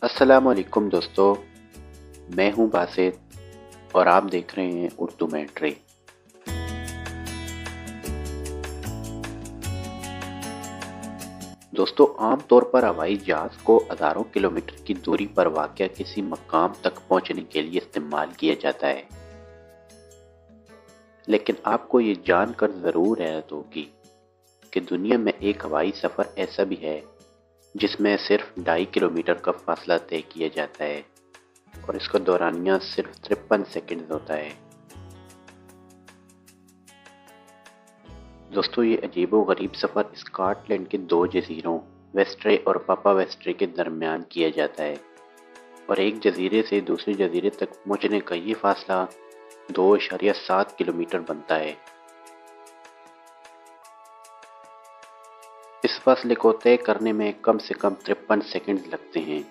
السلام علیکم دوستو، میں ہوں باسط اور آپ دیکھ رہے ہیں اردو مینٹری۔ دوستو، عام طور پر ہوائی جہاز کو ہزاروں کلومیٹر کی دوری پر واقع کسی مقام تک پہنچنے کے لیے استعمال کیا جاتا ہے، لیکن آپ کو یہ جان کر ضرور حیرت ہوگی کہ دنیا میں ایک ہوائی سفر ایسا بھی ہے جس میں صرف 2.5 کلومیٹر کا فاصلہ طے کیا جاتا ہے اور اس کا دورانیہ صرف 53 سیکنڈ ہوتا ہے۔ دوستو، یہ عجیب و غریب سفر اسکاٹ لینڈ کے 2 جزیروں ویسٹرے اور پاپا ویسٹرے کے درمیان کیا جاتا ہے، اور ایک جزیرے سے دوسرے جزیرے تک پہنچنے کا یہ فاصلہ 2.7 کلومیٹر بنتا ہے۔ اس فاصلے کو طے کرنے میں کم سے کم 53 سیکنڈ لگتے ہیں،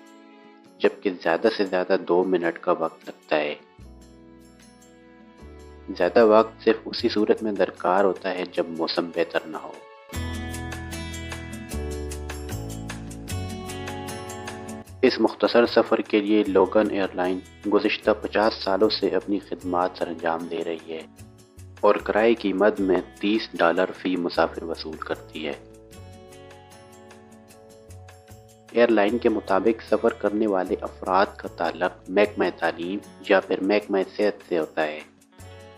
جبکہ زیادہ سے زیادہ 2 منٹ کا وقت لگتا ہے۔ زیادہ وقت صرف اسی صورت میں درکار ہوتا ہے جب موسم بہتر نہ ہو۔ اس مختصر سفر کے لیے لوگن ایئر لائن گزشتہ 50 سالوں سے اپنی خدمات سر انجام دے رہی ہے اور کرائے کی مد میں $30 فی مسافر وصول کرتی ہے۔ ایئر لائن کے مطابق سفر کرنے والے افراد کا تعلق محکمہ تعلیم یا پھر محکمہ صحت سے ہوتا ہے،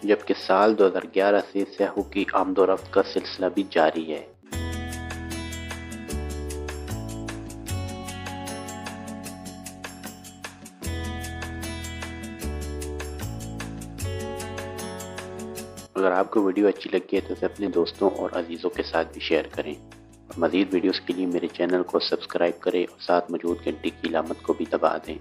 جبکہ سال 2011 سے سیاحوں کی آمد و رفت کا سلسلہ بھی جاری ہے۔ اگر آپ کو ویڈیو اچھی لگی ہے تو اسے اپنے دوستوں اور عزیزوں کے ساتھ بھی شیئر کریں، اور مزید ویڈیوز کے لیے میرے چینل کو سبسکرائب کریں اور ساتھ موجود گھنٹی کی علامت کو بھی دبا دیں۔